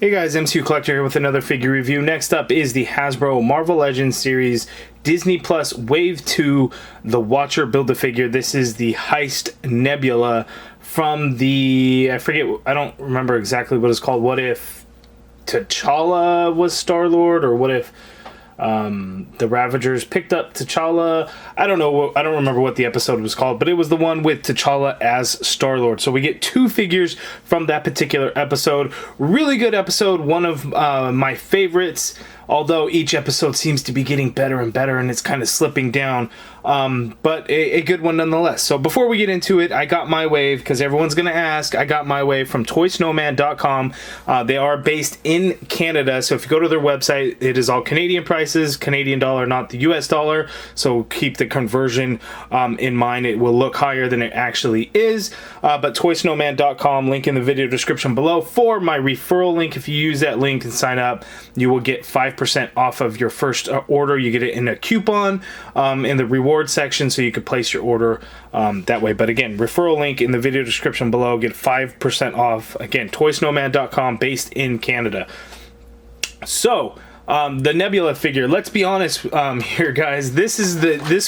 Hey guys, MCU Collector here with another figure review. Next up is the Hasbro Marvel Legends series Disney Plus Wave 2, the Watcher Build-A-Figure. This is the Heist Nebula from the, I don't remember exactly what it's called. What if T'Challa was Star-Lord, or what if the Ravagers picked up T'Challa? I don't know. I don't remember what the episode was called, but it was the one with T'Challa as Star-Lord. So we get two figures from that particular episode. Really good episode. One of my favorites, although each episode seems to be getting better and better and it's kind of slipping down. But a good one nonetheless. So before we get into it, I got my wave, because everyone's going to ask. I got my wave from ToySnowman.com. They are based in Canada, so if you go to their website, it is all Canadian prices, Canadian dollar, not the US dollar. So keep the conversion in mind. It will look higher than it actually is. But ToySnowman.com, link in the video description below for my referral link. If you use that link and sign up, you will get 5% off of your first order. You get it in a coupon in the reward section, so you could place your order that way. But again, referral link in the video description below. Get 5% off. Again, ToySnowman.com, based in Canada. So the Nebula figure, let's be honest here, guys. This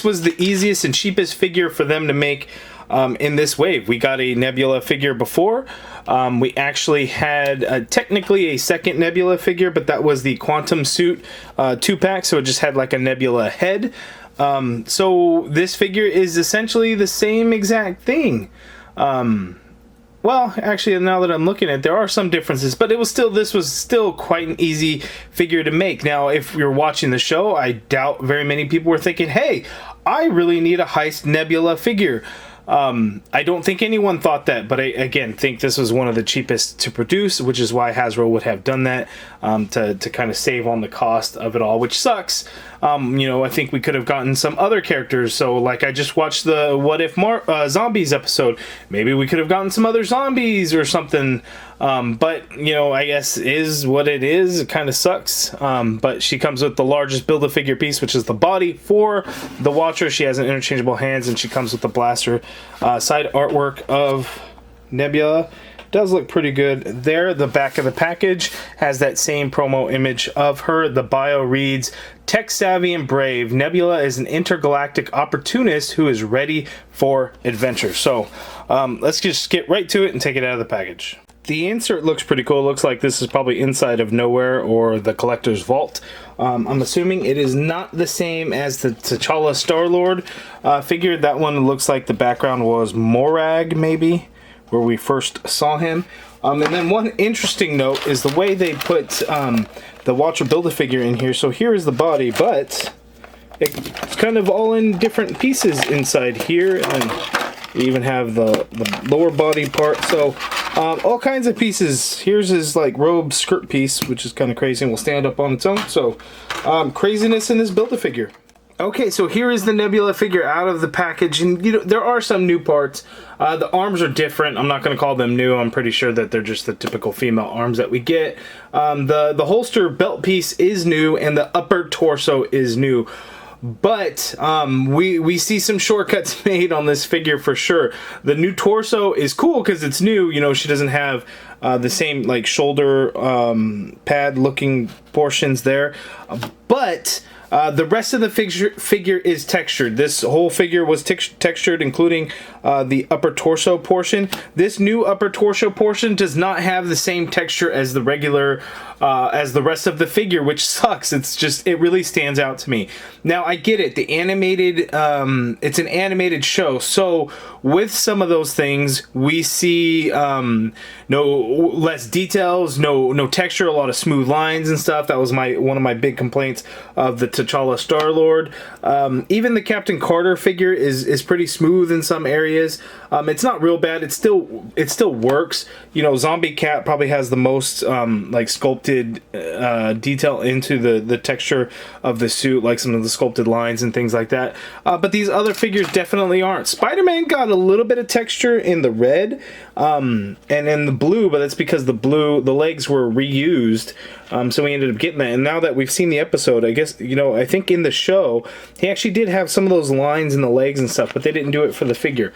was the easiest and cheapest figure for them to make in this wave. We got a Nebula figure before. We actually had technically a second Nebula figure, but that was the Quantum Suit 2-pack, so it just had like a Nebula head. So this figure is essentially the same exact thing. Well, actually, now that I'm looking at it, there are some differences, but this was still quite an easy figure to make. Now, if you're watching the show, I doubt very many people were thinking, hey, I really need a Heist Nebula figure. I don't think anyone thought that, but I, again, think this was one of the cheapest to produce, which is why Hasbro would have done that, to kind of save on the cost of it all, which sucks. You know, I think we could have gotten some other characters. So, like, I just watched the What If Zombies episode. Maybe we could have gotten some other zombies or something. But, you know, I guess is what it is. It kind of sucks. But she comes with the largest Build-A-Figure piece, which is the body for the Watcher. She has an interchangeable hands, and she comes with the blaster. Side artwork of Nebula does look pretty good there. The back of the package has that same promo image of her. The bio reads, "Tech savvy and brave, Nebula is an intergalactic opportunist who is ready for adventure." So let's just get right to it and take it out of the package. The insert looks pretty cool. It looks like this is probably inside of Nowhere or the Collector's Vault. I'm assuming it is not the same as the T'Challa Star-Lord figure. That one looks like the background was Morag, maybe, where we first saw him. And then one interesting note is the way they put the Watcher Build-A-Figure in here. So here is the body, but it's kind of all in different pieces inside here. And you even have the lower body part. So all kinds of pieces. Here's his like robe skirt piece, which is kind of crazy and will stand up on its own. So craziness in this Build-A-Figure. Okay, so here is the Nebula figure out of the package, and you know there are some new parts. The arms are different. I'm not going to call them new. I'm pretty sure that they're just the typical female arms that we get. The holster belt piece is new, and the upper torso is new. But we see some shortcuts made on this figure for sure. The new torso is cool because it's new. You know, she doesn't have the same like shoulder pad looking portions there, but the rest of the figure is textured. This whole figure was textured, including the upper torso portion. This new upper torso portion does not have the same texture as the regular, as the rest of the figure, which sucks. It's just, it really stands out to me. Now, I get it. The animated, it's an animated show. So with some of those things, we see less details, no texture, a lot of smooth lines and stuff. That was one of my big complaints of the T'Challa Star-Lord. Even the Captain Carter figure is pretty smooth in some areas. It's not real bad. It still works. You know, Zombie Cat probably has the most like sculpted detail into the texture of the suit, like some of the sculpted lines and things like that. But these other figures definitely aren't. Spider-Man got a little bit of texture in the red and in the blue, but that's because the legs were reused. So we ended up getting that. And now that we've seen the episode, I guess, you know, I think in the show, he actually did have some of those lines in the legs and stuff, but they didn't do it for the figure.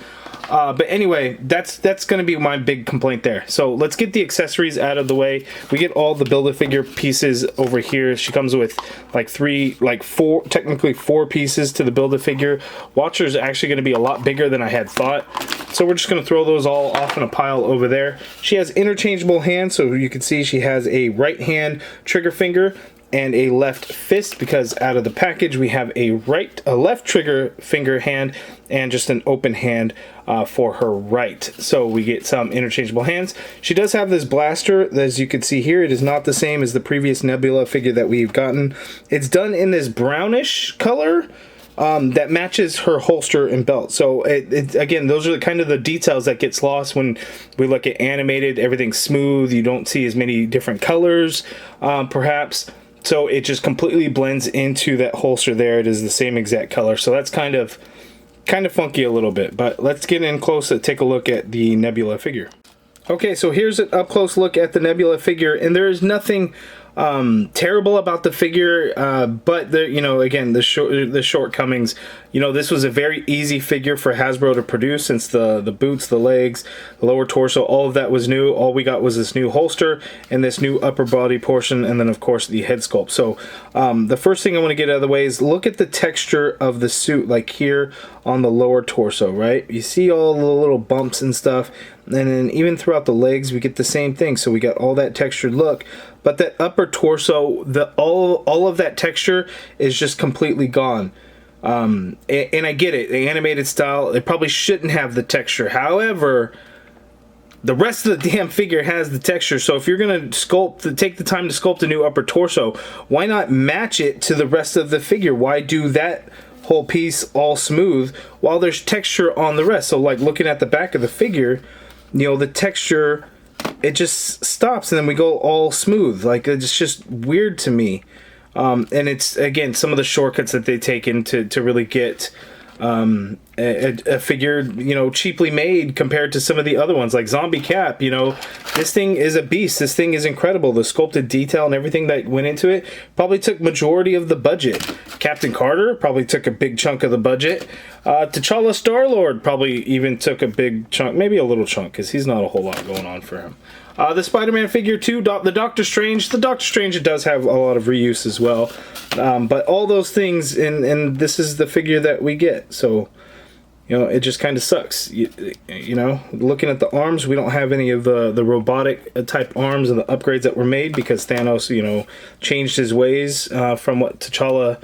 But anyway, that's going to be my big complaint there. So let's get the accessories out of the way. We get all the Build-A-Figure pieces over here. She comes with like technically four pieces to the Build-A-Figure. Watcher's actually going to be a lot bigger than I had thought. So we're just going to throw those all off in a pile over there. She has interchangeable hands, so you can see she has a right hand trigger finger and a left fist, because out of the package we have a left trigger finger hand and just an open hand for her right. So we get some interchangeable hands. She does have this blaster, as you can see here. It is not the same as the previous Nebula figure that we've gotten. It's done in this brownish color that matches her holster and belt. So again, those are kind of the details that gets lost when we look at animated. Everything's smooth. You don't see as many different colors, perhaps. So it just completely blends into that holster there. It is the same exact color. So that's kind of funky a little bit. But let's get in close to take a look at the Nebula figure. Okay, so here's an up close look at the Nebula figure, and there is nothing terrible about the figure, but there, you know, again, the shortcomings. You know, this was a very easy figure for Hasbro to produce, since the boots, the legs, the lower torso, all of that was new. All we got was this new holster and this new upper body portion, and then of course the head sculpt. So the first thing I want to get out of the way is look at the texture of the suit, like here on the lower torso, right? You see all the little bumps and stuff, and then even throughout the legs we get the same thing. So we got all that textured look, but that upper torso, all of that texture is just completely gone. And I get it, the animated style, it probably shouldn't have the texture. However, the rest of the damn figure has the texture. So if you're gonna take the time to sculpt a new upper torso, why not match it to the rest of the figure? Why do that whole piece all smooth while there's texture on the rest? So like looking at the back of the figure, you know, the texture, it just stops and then we go all smooth. Like, it's just weird to me. And it's, again, some of the shortcuts that they take in to really get a figure, you know, cheaply made compared to some of the other ones, like Zombie Cap. You know, this thing is a beast. This thing is incredible. The sculpted detail and everything that went into it probably took majority of the budget. Captain Carter probably took a big chunk of the budget. T'Challa Star-Lord probably even took a big chunk, maybe a little chunk, because he's not a whole lot going on for him. The Spider-Man figure too, the Doctor Strange. The Doctor Strange, it does have a lot of reuse as well. But all those things, and this is the figure that we get. So, you know, it just kind of sucks. You know, looking at the arms, we don't have any of the robotic type arms and the upgrades that were made, because Thanos, you know, changed his ways from what T'Challa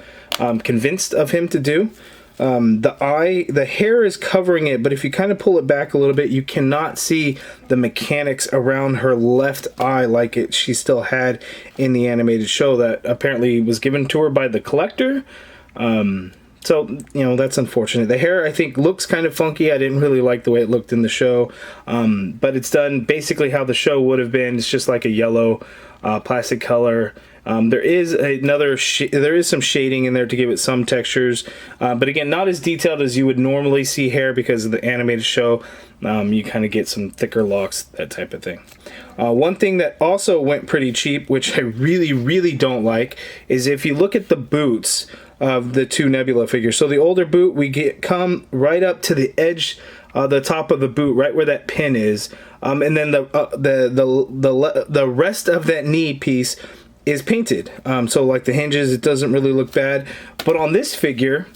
convinced of him to do. The hair is covering it, but if you kind of pull it back a little bit, you cannot see the mechanics around her left eye like she still had in the animated show that apparently was given to her by the collector. So, you know, that's unfortunate. The hair, I think, looks kind of funky. I didn't really like the way it looked in the show, but it's done basically how the show would have been. It's just like a yellow plastic color. There is some shading in there to give it some textures, but again, not as detailed as you would normally see hair, because of the animated show. You kind of get some thicker locks, that type of thing. One thing that also went pretty cheap, which I really don't like, is if you look at the boots of the two Nebula figures. So the older boot, come right up to the edge, the top of the boot, right where that pin is, and then the rest of that knee piece is painted. So like the hinges, it doesn't really look bad. But on this figure,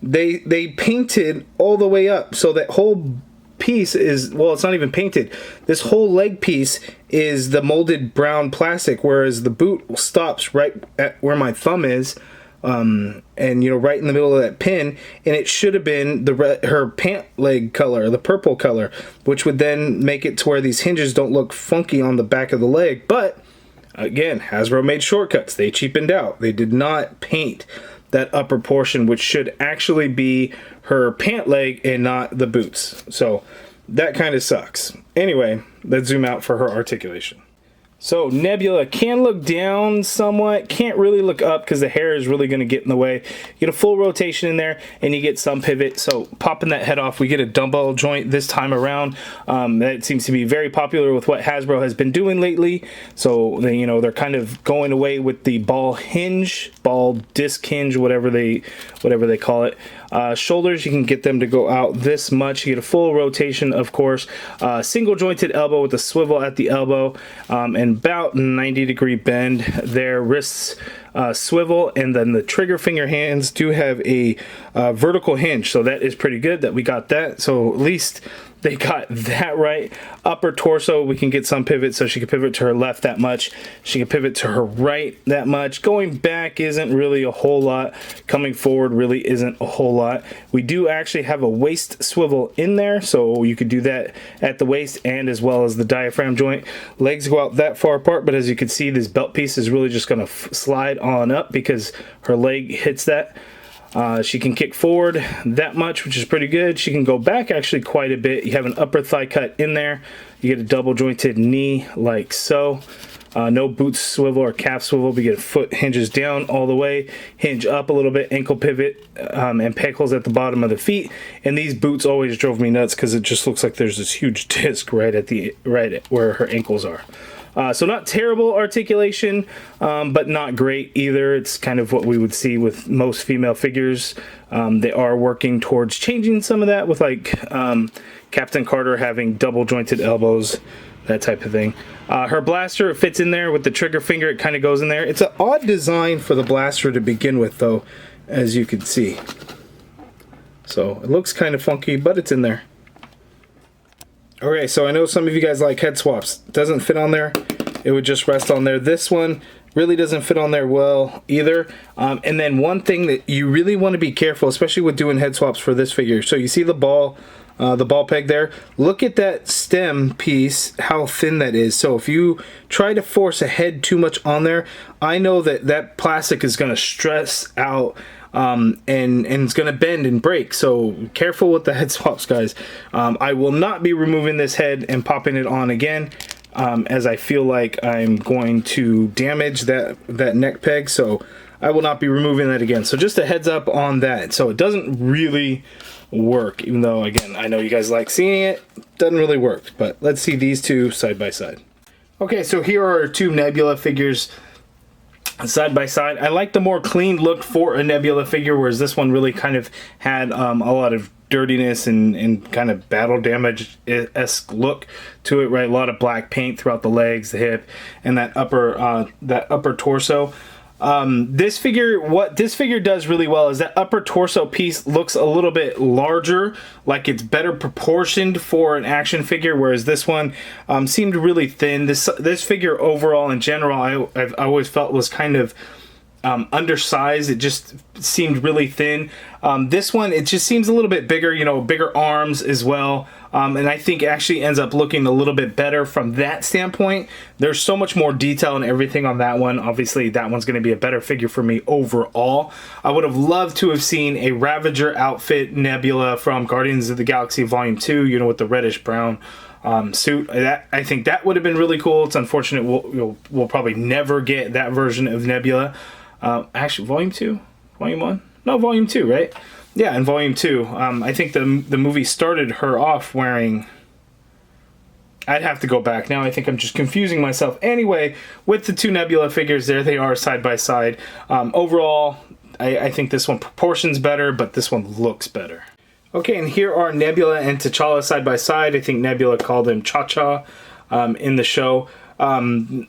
they painted all the way up. So that whole piece is, well, it's not even painted. This whole leg piece is the molded brown plastic, whereas the boot stops right at where my thumb is. And you know, right in the middle of that pin, and it should have been her pant leg color, the purple color, which would then make it to where these hinges don't look funky on the back of the leg. But again, Hasbro made shortcuts. They cheapened out. They did not paint that upper portion, which should actually be her pant leg and not the boots. So that kind of sucks. Anyway, let's zoom out for her articulation. So Nebula can look down somewhat, can't really look up because the hair is really going to get in the way. You get a full rotation in there and you get some pivot. So popping that head off, we get a dumbbell joint this time around. That seems to be very popular with what Hasbro has been doing lately. So they, you know, they're kind of going away with the ball hinge, ball disc hinge, whatever they call it. Shoulders, you can get them to go out this much. You get a full rotation, of course. Single jointed elbow with a swivel at the elbow, and about 90-degree bend there. Wrists swivel, and then the trigger finger hands do have a vertical hinge, so that is pretty good that we got that. So at least they got that right. Upper torso, we can get some pivot, so she can pivot to her left that much. She can pivot to her right that much. Going back isn't really a whole lot. Coming forward really isn't a whole lot. We do actually have a waist swivel in there, so you could do that at the waist and as well as the diaphragm joint. Legs go out that far apart, but as you can see, this belt piece is really just going to slide on up because her leg hits that. She can kick forward that much, which is pretty good. She can go back actually quite a bit. You have an upper thigh cut in there. You get a double jointed knee like so. No boot swivel or calf swivel. We get foot hinges down all the way, hinge up a little bit, ankle pivot, and peg holes at the bottom of the feet. And these boots always drove me nuts because it just looks like there's this huge disc right at where her ankles are. So not terrible articulation, but not great either. It's kind of what we would see with most female figures. They are working towards changing some of that with like Captain Carter having double jointed elbows, that type of thing. Her blaster, it fits in there with the trigger finger. It kind of goes in there. It's an odd design for the blaster to begin with though, as you can see. So it looks kind of funky, but it's in there. Okay, so I know some of you guys like head swaps. Doesn't fit on there. It would just rest on there. This one really doesn't fit on there well either. And then one thing that you really want to be careful, especially with doing head swaps for this figure. So you see the ball peg there. Look at that stem piece, how thin that is. So if you try to force a head too much on there, I know that that plastic is going to stress out. And it's going to bend and break, so careful with the head swaps, guys. I will not be removing this head and popping it on again, as I feel like I'm going to damage that neck peg, so I will not be removing that again. So just a heads up on that. So it doesn't really work, even though, again, I know you guys like seeing it. Doesn't really work, but let's see these two side by side. Okay, so here are two Nebula figures side by side. I like the more clean look for a Nebula figure, whereas this one really kind of had a lot of dirtiness and kind of battle damage-esque look to it, right? A lot of black paint throughout the legs, the hip, and that upper torso. This figure, what this figure does really well is that upper torso piece looks a little bit larger, like it's better proportioned for an action figure, whereas this one seemed really thin. This figure overall in general, I've always felt was kind of undersized. It just seemed really thin. This one, it just seems a little bit bigger, you know, bigger arms as well. And I think actually ends up looking a little bit better from that standpoint. There's so much more detail and everything on that one. Obviously, that one's going to be a better figure for me overall. I would have loved to have seen a Ravager outfit Nebula from Guardians of the Galaxy Volume 2, you know, with the reddish brown suit. I think that would have been really cool. It's unfortunate we'll probably never get that version of Nebula. Actually, Volume 2? Volume 1? No, Volume 2, right? Yeah, in Volume 2. I think the movie started her off wearing... I'd have to go back. Now I think I'm just confusing myself. Anyway, with the two Nebula figures, there they are side by side. Overall, I think this one proportions better, but this one looks better. Okay, and here are Nebula and T'Challa side by side. I think Nebula called him Cha-Cha in the show. I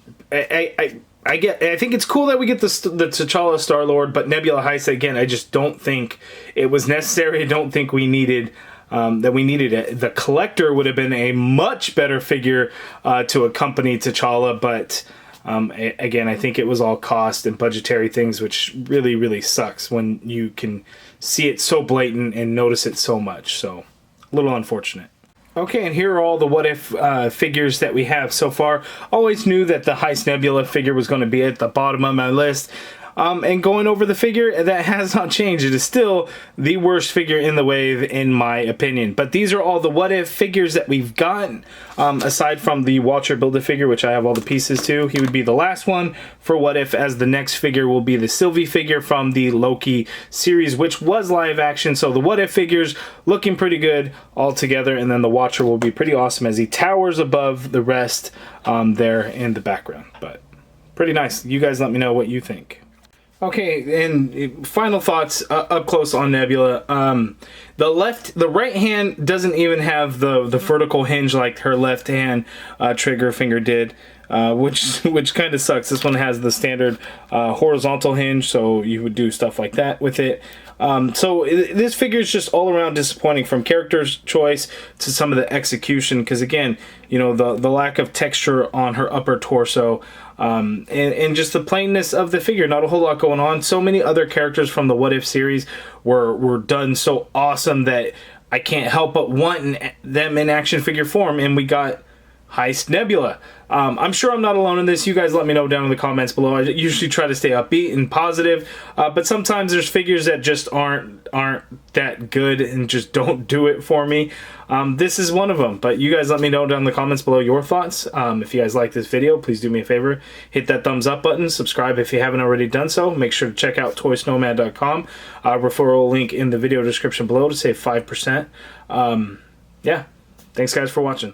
think it's cool that we get the T'Challa Star-Lord, but Nebula Heist, again, I just don't think it was necessary. I don't think we needed it. The Collector would have been a much better figure to accompany T'Challa, but again, I think it was all cost and budgetary things, which really, really sucks when you can see it so blatant and notice it so much. So, a little unfortunate. Okay, and here are all the What If figures that we have so far. Always knew that the Heist Nebula figure was going to be at the bottom of my list. and going over the figure, that has not changed. It is still the worst figure in the wave, in my opinion. But these are all the What If figures that we've gotten, aside from the Watcher Build-A-Figure, which I have all the pieces to. He would be the last one for What If, as the next figure will be the Sylvie figure from the Loki series, which was live action. So the What If figures looking pretty good all together, and then the Watcher will be pretty awesome as he towers above the rest there in the background. But pretty nice. You guys let me know what you think. Okay, and final thoughts up close on Nebula. The right hand doesn't even have the vertical hinge like her left hand trigger finger did, which kind of sucks. This one has the standard horizontal hinge, so you would do stuff like that with it. So this figure is just all around disappointing, from character's choice to some of the execution, because again, you know, the lack of texture on her upper torso, and just the plainness of the figure. Not a whole lot going on. So many other characters from the What If series were done so awesome that I can't help but want them in action figure form, and we got HEIST Nebula. I'm sure I'm not alone in this. You guys let me know down in the comments below. I usually try to stay upbeat and positive, but sometimes there's figures that just aren't that good and just don't do it for me. This is one of them, but you guys let me know down in the comments below your thoughts. If you guys like this video, please do me a favor. Hit that thumbs up button. Subscribe if you haven't already done so. Make sure to check out toysnomad.com. Referral link in the video description below to save 5%. Yeah, thanks guys for watching.